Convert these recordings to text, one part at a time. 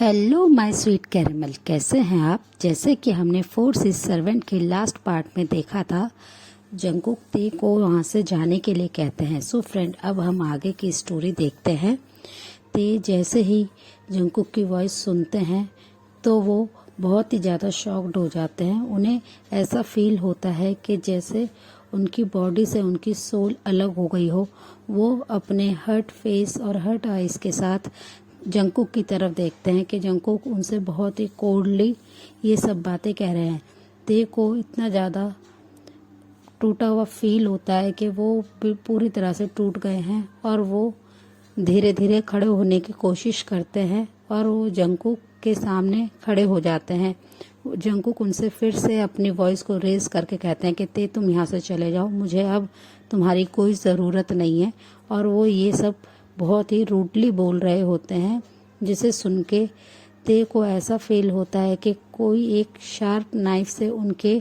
Hello my sweet caramel, कैसे हैं आप। जैसे कि हमने फोर्स इज सर्वेंट के लास्ट पार्ट में देखा था, जंगकुक ते को वहाँ से जाने के लिए कहते हैं। सो फ्रेंड, अब हम आगे की स्टोरी देखते हैं। ते जैसे ही जंगकुक की वॉइस सुनते हैं तो वो बहुत ही ज़्यादा शॉक्ड हो जाते हैं। उन्हें ऐसा फील होता है कि जैसे उनकी बॉडी से उनकी सोल अलग हो गई हो। वो अपने हर्ट फेस और हर्ट आइज के साथ जंगकुक की तरफ देखते हैं कि जंगकुक उनसे बहुत ही कोल्डली ये सब बातें कह रहे हैं। ते को इतना ज़्यादा टूटा हुआ फील होता है कि वो पूरी तरह से टूट गए हैं और वो धीरे धीरे खड़े होने की कोशिश करते हैं और वो जंगकुक के सामने खड़े हो जाते हैं। जंगकुक उनसे फिर से अपनी वॉइस को रेज करके कहते हैं कि ते तुम यहाँ से चले जाओ, मुझे अब तुम्हारी कोई ज़रूरत नहीं है। और वो ये सब बहुत ही रूडली बोल रहे होते हैं, जिसे सुन के ते को ऐसा फील होता है कि कोई एक शार्प नाइफ से उनके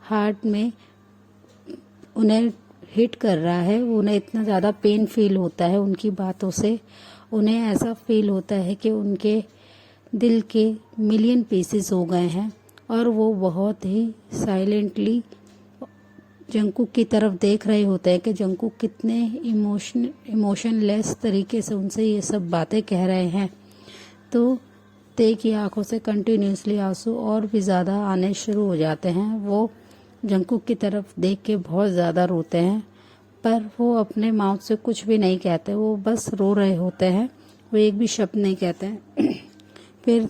हार्ट में उन्हें हिट कर रहा है। उन्हें इतना ज़्यादा पेन फील होता है उनकी बातों से। उन्हें ऐसा फील होता है कि उनके दिल के मिलियन पीसेस हो गए हैं और वो बहुत ही साइलेंटली जंगकुक की तरफ देख रहे होते हैं कि जंगकुक कितने इमोशनलेस तरीके से उनसे ये सब बातें कह रहे हैं। तो ते की आंखों से कंटिन्यूसली आंसू और भी ज़्यादा आने शुरू हो जाते हैं। वो जंगकुक की तरफ देख के बहुत ज़्यादा रोते हैं, पर वो अपने माउथ से कुछ भी नहीं कहते। वो बस रो रहे होते हैं, वो एक भी शब्द नहीं कहते हैं। फिर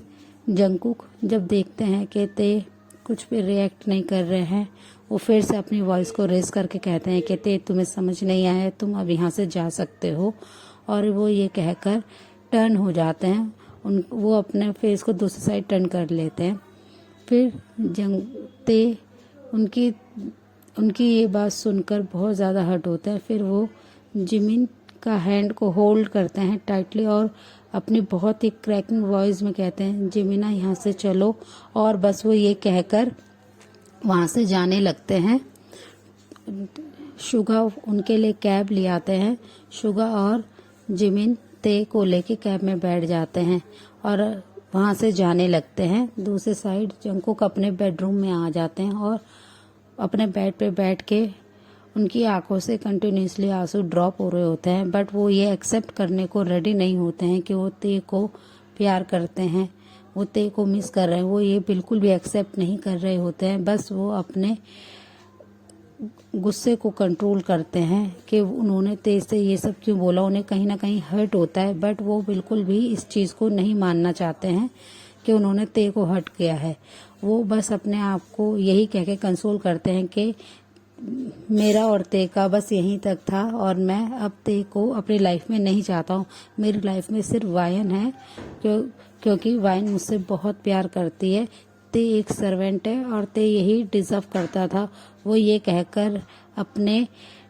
जंगकुक जब देखते हैं कि ते कुछ भी रिएक्ट नहीं कर रहे हैं, वो फिर से अपनी वॉइस को रेस करके कहते हैं कि ते तुम्हें समझ नहीं आया, तुम अब यहाँ से जा सकते हो। और वो ये कहकर टर्न हो जाते हैं। वो अपने फेस को दूसरी साइड टर्न कर लेते हैं। फिर ते उनकी ये बात सुनकर बहुत ज़्यादा हर्ट होता है। फिर वो जिमिन का हैंड को होल्ड करते हैं टाइटली और अपनी बहुत ही क्रैकिंग वॉइस में कहते हैं, जिमिना यहाँ से चलो। और बस वो ये कहकर वहाँ से जाने लगते हैं। शुगा उनके लिए कैब ले आते हैं। शुगा और जिमिन ते को लेके कैब में बैठ जाते हैं और वहाँ से जाने लगते हैं। दूसरी साइड जंगकुक अपने बेडरूम में आ जाते हैं और अपने बेड पे बैठ के उनकी आंखों से कंटिन्यूसली आंसू ड्रॉप हो रहे होते हैं, बट वो ये एक्सेप्ट करने को रेडी नहीं होते हैं कि वो ते को प्यार करते हैं, वो ते को मिस कर रहे हैं। वो ये बिल्कुल भी एक्सेप्ट नहीं कर रहे होते हैं। बस वो अपने गुस्से को कंट्रोल करते हैं कि उन्होंने ते से ये सब क्यों बोला। उन्हें कहीं ना कहीं हर्ट होता है, बट वो बिल्कुल भी इस चीज़ को नहीं मानना चाहते हैं कि उन्होंने ते को हर्ट किया है। वो बस अपने आप को यही कह के कंसोल करते हैं कि मेरा और ते का बस यहीं तक था और मैं अब ते को अपनी लाइफ में नहीं चाहता हूँ। मेरी लाइफ में सिर्फ वायन है, क्योंकि वायन मुझसे बहुत प्यार करती है। ते एक सर्वेंट है और ते यही डिजर्व करता था। वो ये कहकर अपने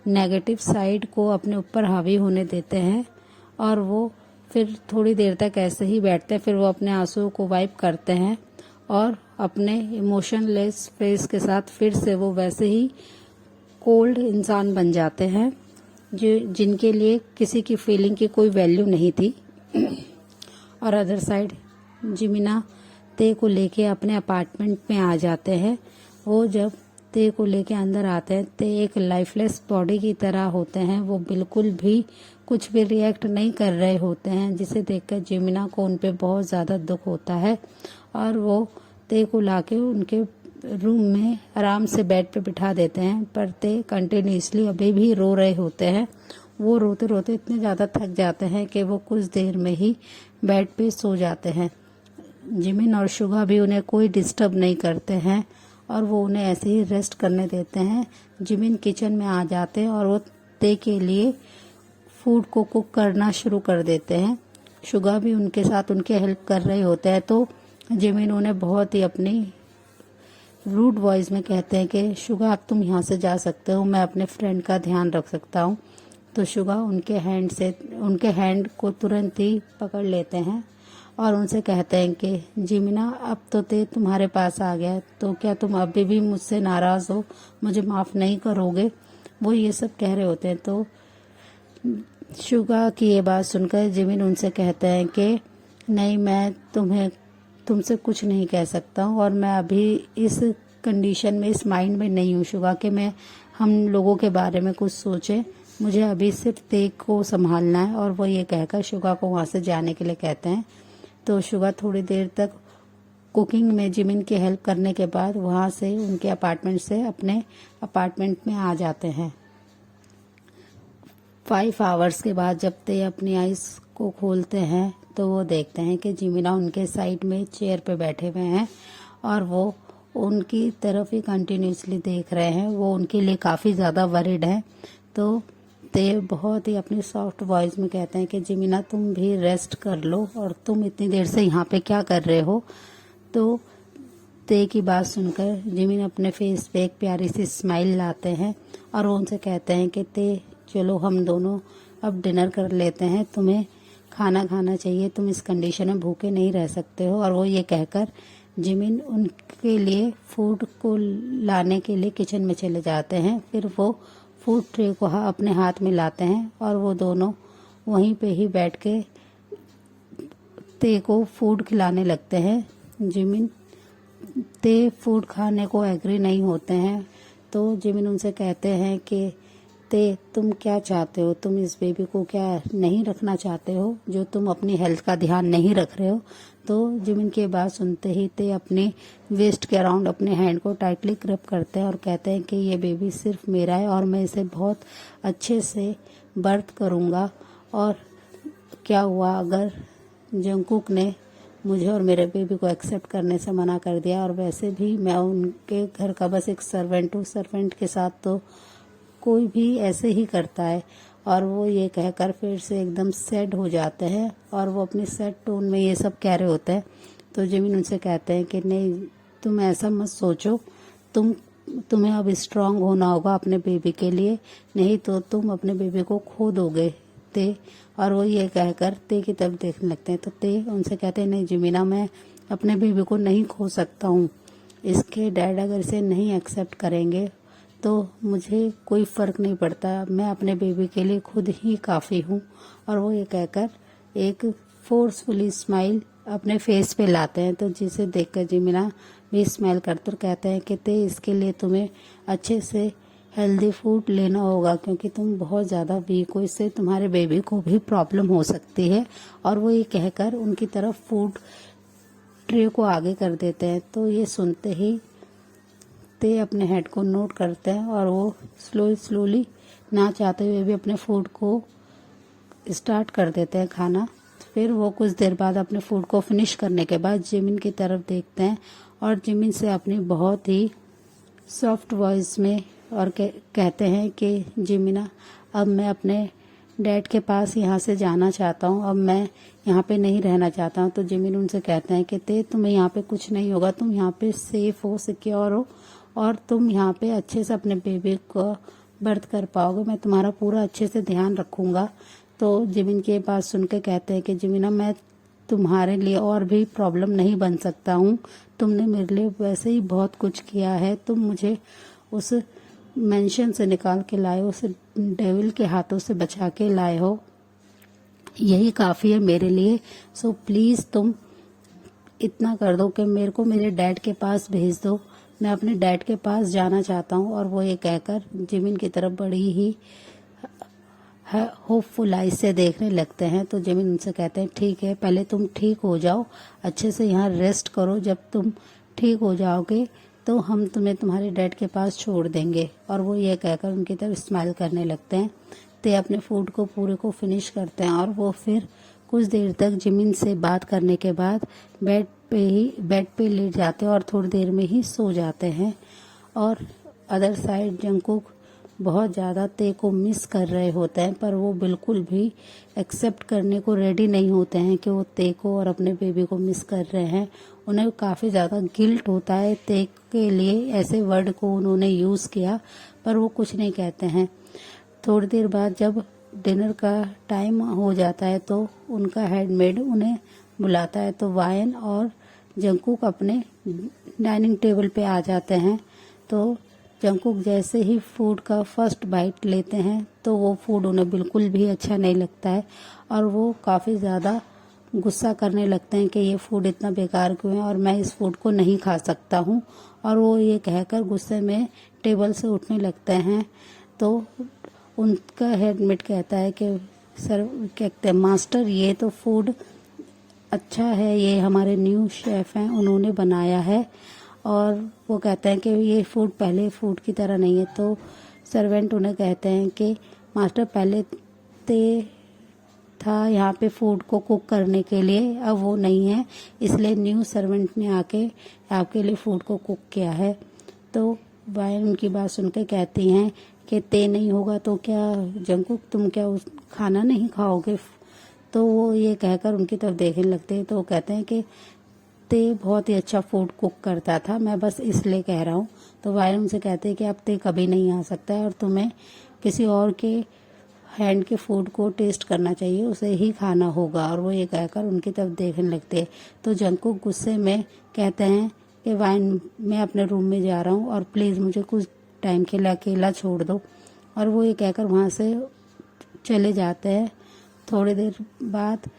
नेगेटिव साइड को अपने ऊपर हावी होने देते हैं और वो फिर थोड़ी देर तक ऐसे ही बैठते हैं। फिर वो अपने आंसू को वाइप करते हैं और अपने इमोशनलेस फेस के साथ फिर से वो वैसे ही कोल्ड इंसान बन जाते हैं, जो जिनके लिए किसी की फीलिंग की कोई वैल्यू नहीं थी। और अदर साइड जिमिना ते को लेके अपने अपार्टमेंट में आ जाते हैं। वो जब ते को लेके अंदर आते हैं, ते एक लाइफलेस बॉडी की तरह होते हैं। वो बिल्कुल भी कुछ भी रिएक्ट नहीं कर रहे होते हैं, जिसे देखकर जिमिना को उन पे बहुत ज़्यादा दुख होता है और वो ते को लाके उनके रूम में आराम से बेड पे बिठा देते हैं। पर ते कंटिन्यूसली अभी भी रो रहे होते हैं। वो रोते रोते इतने ज़्यादा थक जाते हैं कि वो कुछ देर में ही बेड पे सो जाते हैं। जिमिन और शुगा भी उन्हें कोई डिस्टर्ब नहीं करते हैं और वो उन्हें ऐसे ही रेस्ट करने देते हैं। जिमिन किचन में आ जाते हैं और वो ते के लिए फूड को कुक करना शुरू कर देते हैं। शुगा भी उनके साथ उनके हेल्प कर रहे होते हैं। तो जिमिन उन्हें बहुत ही अपनी रूड वॉइस में कहते हैं कि शुगा अब तुम यहाँ से जा सकते हो, मैं अपने फ्रेंड का ध्यान रख सकता हूँ। तो शुगा उनके हैंड को तुरंत ही पकड़ लेते हैं और उनसे कहते हैं कि जिमिना अब तो ते तुम्हारे पास आ गया, तो क्या तुम अभी भी मुझसे नाराज़ हो, मुझे माफ़ नहीं करोगे। वो ये सब कह रहे होते हैं। तो शुगा की ये बात सुनकर जिमिन उनसे कहते हैं कि नहीं, मैं तुमसे कुछ नहीं कह सकता हूँ, और मैं अभी इस कंडीशन में, इस माइंड में नहीं हूँ शुगा कि मैं हम लोगों के बारे में कुछ सोचें। मुझे अभी सिर्फ तेग को संभालना है। और वो ये कहकर शुगा को वहाँ से जाने के लिए कहते हैं। तो शुगा थोड़ी देर तक कुकिंग में जिमिन की हेल्प करने के बाद वहाँ से, उनके अपार्टमेंट से अपने अपार्टमेंट में आ जाते हैं। 5 आवर्स के बाद जब ते अपनी आइज को खोलते हैं तो वो देखते हैं कि जिमिना उनके साइड में चेयर पे बैठे हुए हैं और वो उनकी तरफ ही कंटिन्यूसली देख रहे हैं। वो उनके लिए काफ़ी ज़्यादा वरिड हैं। तो ते बहुत ही अपनी सॉफ्ट वॉइस में कहते हैं कि जिमिना तुम भी रेस्ट कर लो, और तुम इतनी देर से यहाँ पे क्या कर रहे हो। तो ते की बात सुनकर जिमिन अपने फेस पे एक प्यारी सी स्माइल लाते हैं और वो उनसे कहते हैं कि ते चलो हम दोनों अब डिनर कर लेते हैं, तुम्हें खाना खाना चाहिए, तुम इस कंडीशन में भूखे नहीं रह सकते हो। और वो ये कहकर जिमिन उनके लिए फूड को लाने के लिए किचन में चले जाते हैं। फिर वो फूड ट्रे को अपने हाथ में लाते हैं और वो दोनों वहीं पे ही बैठ के ते को फूड खिलाने लगते हैं। जिमिन ते फूड खाने को एग्री नहीं होते हैं। तो जिमिन उनसे कहते हैं कि ते तुम क्या चाहते हो, तुम इस बेबी को क्या नहीं रखना चाहते हो, जो तुम अपनी हेल्थ का ध्यान नहीं रख रहे हो। तो जिमिन की बात सुनते ही ते अपने वेस्ट के अराउंड अपने हैंड को टाइटली ग्रिप करते हैं और कहते हैं कि ये बेबी सिर्फ मेरा है और मैं इसे बहुत अच्छे से बर्थ करूँगा। और क्या हुआ अगर जंगकुक ने मुझे और मेरे बेबी को एक्सेप्ट करने से मना कर दिया, और वैसे भी मैं उनके घर का बस एक सर्वेंट हूँ, सर्वेंट के साथ तो कोई भी ऐसे ही करता है। और वो ये कहकर फिर से एकदम सैड हो जाते हैं और वो अपनी सैड टोन में ये सब कह रहे होते हैं। तो जिमिन उनसे कहते हैं कि नहीं, तुम ऐसा मत सोचो, तुम्हें अब स्ट्रांग होना होगा अपने बेबी के लिए, नहीं तो तुम अपने बेबी को खो दोगे ते। और वो ये कहकर ते की तरफ देखने लगते हैं। तो ते उनसे कहते हैं नहीं जिमिना, मैं अपने बेबी को नहीं खो सकता हूँ, इसके डैड अगर इसे नहीं एक्सेप्ट करेंगे तो मुझे कोई फ़र्क नहीं पड़ता, मैं अपने बेबी के लिए खुद ही काफ़ी हूँ। और वो ये कहकर एक फोर्सफुली स्माइल अपने फेस पे लाते हैं। तो जिसे देखकर जिमिना भी स्माइल करते और कहते हैं कि ते इसके लिए तुम्हें अच्छे से हेल्दी फूड लेना होगा, क्योंकि तुम बहुत ज़्यादा वीक हो, इससे तुम्हारे बेबी को भी प्रॉब्लम हो सकती है। और वो ये कहकर उनकी तरफ फूड ट्रे को आगे कर देते हैं। तो ये सुनते ही ते अपने हेड को नोट करते हैं और वो स्लोली ना चाहते हुए भी अपने फूड को स्टार्ट कर देते हैं खाना। फिर वो कुछ देर बाद अपने फूड को फिनिश करने के बाद जिमिन की तरफ देखते हैं और जिमिन से अपनी बहुत ही सॉफ्ट वॉइस में और कहते हैं कि जिमिना, अब मैं अपने डैड के पास यहाँ से जाना चाहता हूँ, अब मैं यहाँ पे नहीं रहना चाहता हूँ। तो जिमिन उनसे कहते हैं कि ते तुम्हें यहाँ पे कुछ नहीं होगा, तुम यहाँ पे सेफ हो, सिक्योर हो और तुम यहाँ पे अच्छे से अपने बेबी को बर्थ कर पाओगे, मैं तुम्हारा पूरा अच्छे से ध्यान रखूँगा। तो जिमिन की बात सुन के कहते हैं कि जिमिना, मैं तुम्हारे लिए और भी प्रॉब्लम नहीं बन सकता हूँ, तुमने मेरे लिए वैसे ही बहुत कुछ किया है, तुम मुझे उस मेंशन से निकाल के लाए हो, उस डेविल के हाथों से बचा के लाए हो, यही काफ़ी है मेरे लिए। सो प्लीज़ तुम इतना कर दो कि मेरे को मेरे डैड के पास भेज दो, मैं अपने डैड के पास जाना चाहता हूँ। और वो ये कहकर जिमिन की तरफ बड़ी ही होपफुल आइज से देखने लगते हैं। तो जिमिन उनसे कहते हैं ठीक है, पहले तुम ठीक हो जाओ, अच्छे से यहाँ रेस्ट करो, जब तुम ठीक हो जाओगे तो हम तुम्हें तुम्हारे डैड के पास छोड़ देंगे। और वो ये कहकर उनकी तरफ स्माइल करने लगते हैं। ते अपने फूड को पूरे को फिनिश करते हैं और वो फिर कुछ देर तक जिमिन से बात करने के बाद बेड पे लेट जाते हैं और थोड़ी देर में ही सो जाते हैं। और अदर साइड जंगकुक बहुत ज़्यादा ते को मिस कर रहे होते हैं, पर वो बिल्कुल भी एक्सेप्ट करने को रेडी नहीं होते हैं कि वो ते को और अपने बेबी को मिस कर रहे हैं। उन्हें काफ़ी ज़्यादा गिल्ट होता है ते के लिए, ऐसे वर्ड को उन्होंने यूज़ किया, पर वो कुछ नहीं कहते हैं। थोड़ी देर बाद जब डिनर का टाइम हो जाता है तो उनका हेडमेड उन्हें बुलाता है। तो वायन और जंगकुक अपने डाइनिंग टेबल पे आ जाते हैं। तो जंगकुक जैसे ही फूड का फर्स्ट बाइट लेते हैं तो वो फूड उन्हें बिल्कुल भी अच्छा नहीं लगता है और वो काफ़ी ज़्यादा गुस्सा करने लगते हैं कि ये फूड इतना बेकार क्यों है और मैं इस फूड को नहीं खा सकता हूँ। और वो ये कहकर गुस्से में टेबल से उठने लगते हैं। तो उनका हेडमेट कहता है कि सर, कहते हैं मास्टर, ये तो फूड अच्छा है, ये हमारे न्यू शेफ़ हैं, उन्होंने बनाया है। और वो कहते हैं कि ये फूड पहले फूड की तरह नहीं है। तो सर्वेंट उन्हें कहते हैं कि मास्टर, पहले था यहाँ पे फूड को कुक करने के लिए, अब वो नहीं है, इसलिए न्यू सर्वेंट ने आके आपके लिए फूड को कुक किया है। तो वायन उनकी बात सुन के कहती हैं कि ते नहीं होगा तो क्या जंकुक, तुम क्या उस खाना नहीं खाओगे? तो वो ये कहकर उनकी तरफ देखने लगते हैं। तो वो कहते हैं कि ते बहुत ही अच्छा फूड कुक करता था, मैं बस इसलिए कह रहा हूँ। तो वायन उनसे कहते हैं कि अब ते कभी नहीं आ सकता है और तुम्हें किसी और के हैंड के फूड को टेस्ट करना चाहिए, उसे ही खाना होगा। और वो ये कहकर उनकी तरफ देखने लगते हैं। तो जंकुक गुस्से में कहते हैं कि वाइन, मैं अपने रूम में जा रहा हूँ और प्लीज़ मुझे कुछ टाइम के लिए अकेला छोड़ दो। और वो ये कहकर वहाँ से चले जाते हैं। थोड़ी देर बाद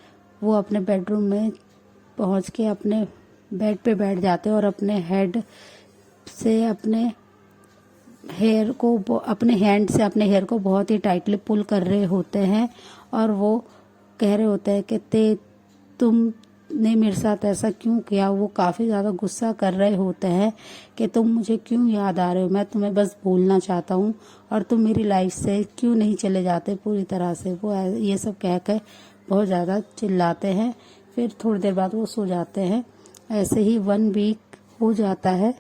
वो अपने बेडरूम में पहुँच के अपने बेड पे बैठ जाते हैं और अपने हेड से अपने हेयर को बहुत ही टाइटली पुल कर रहे होते हैं। और वो कह रहे होते हैं कि तुमने मेरे साथ ऐसा क्यों किया। वो काफ़ी ज़्यादा गुस्सा कर रहे होते हैं कि तुम मुझे क्यों याद आ रहे हो, मैं तुम्हें बस भूलना चाहता हूँ और तुम मेरी लाइफ से क्यों नहीं चले जाते पूरी तरह से। वो ये सब कह कर बहुत ज़्यादा चिल्लाते हैं। फिर थोड़ी देर बाद वो सो जाते हैं। ऐसे ही 1 वीक हो जाता है।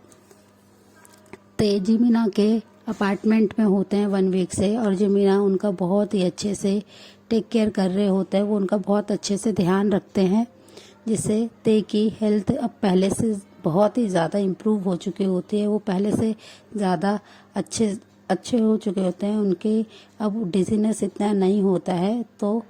ते जिमीना के अपार्टमेंट में होते हैं 1 वीक से, और जिमीना उनका बहुत ही अच्छे से टेक केयर कर रहे होते हैं। वो उनका बहुत अच्छे से ध्यान रखते हैं, जिससे ते की हेल्थ अब पहले से बहुत ही ज़्यादा इम्प्रूव हो चुकी होती है। वो पहले से ज़्यादा अच्छे हो चुके होते हैं। उनके अब डिजीनेस इतना नहीं होता है। तो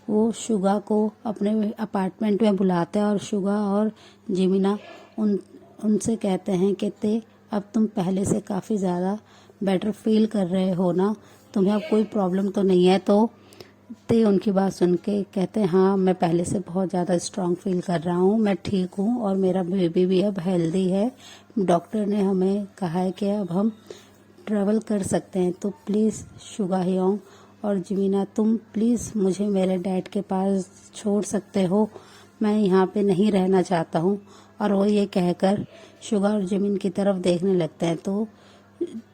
वो शुगा को अपने अपार्टमेंट में बुलाते हैं और शुगा और जिमीना उनसे कहते हैं कि ते, अब तुम पहले से काफ़ी ज़्यादा बेटर फील कर रहे हो ना, तुम्हें अब कोई प्रॉब्लम तो नहीं है। तो ते उनकी बात सुन के कहते हैं, हाँ, मैं पहले से बहुत ज़्यादा स्ट्रांग फील कर रहा हूँ, मैं ठीक हूँ और मेरा बेबी भी अब हेल्दी है। डॉक्टर ने हमें कहा है कि अब हम ट्रैवल कर सकते हैं। तो प्लीज़ शुगा हियोंग और जिमीना, तुम प्लीज़ मुझे मेरे डैड के पास छोड़ सकते हो, मैं यहाँ पे नहीं रहना चाहता हूँ। और वो ये कहकर शुगा और जिमिन की तरफ देखने लगते हैं। तो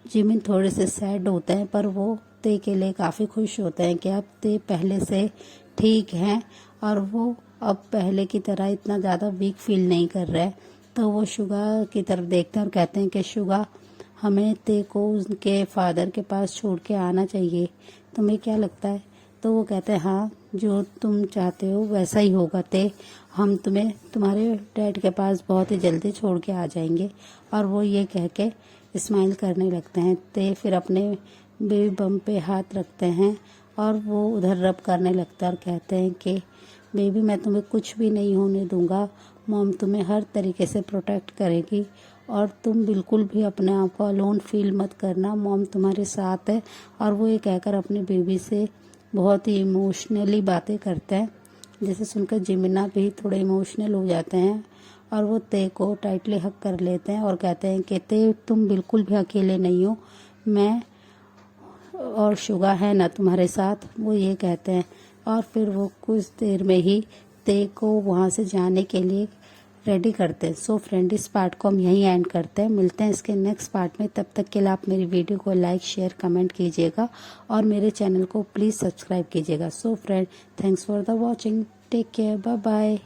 जिमिन थोड़े से सैड होते हैं, पर वो ते के लिए काफ़ी खुश होते हैं कि अब ते पहले से ठीक हैं और वो अब पहले की तरह इतना ज़्यादा वीक फील नहीं कर रहे हैं। तो वो शुगा की तरफ देखते हैं और कहते हैं कि शुगा, हमें ते को उनके फादर के पास छोड़ के आना चाहिए, तुम्हें क्या लगता है? तो वो कहते हैं, हाँ, जो तुम चाहते हो वैसा ही होगा ते, हम तुम्हें तुम्हारे डैड के पास बहुत ही जल्दी छोड़ के आ जाएंगे। और वो ये कह के स्माइल करने लगते हैं। ते फिर अपने बेबी बम पे हाथ रखते हैं और वो उधर रब करने लगता है और कहते हैं कि बेबी, मैं तुम्हें कुछ भी नहीं होने दूंगा, मॉम तुम्हें हर तरीके से प्रोटेक्ट करेगी और तुम बिल्कुल भी अपने आप को अलोन फील मत करना, मॉम तुम्हारे साथ है। और वो ये कहकर अपने बेबी से बहुत ही इमोशनली बातें करते हैं, जिसे सुनकर जिमिना भी थोड़े इमोशनल हो जाते हैं और वो ते को टाइटली हक कर लेते हैं और कहते हैं कि ते, तुम बिल्कुल भी अकेले नहीं हो, मैं और शुगा है ना तुम्हारे साथ। वो ये कहते हैं और फिर वो कुछ देर में ही ते को वहाँ से जाने के लिए रेडी करते हैं। सो फ्रेंड, इस पार्ट को हम यहीं एंड करते हैं। मिलते हैं इसके नेक्स्ट पार्ट में। तब तक के लिए आप मेरी वीडियो को लाइक, शेयर, कमेंट कीजिएगा और मेरे चैनल को प्लीज़ सब्सक्राइब कीजिएगा। So friend, thanks for the watching, take care, bye bye.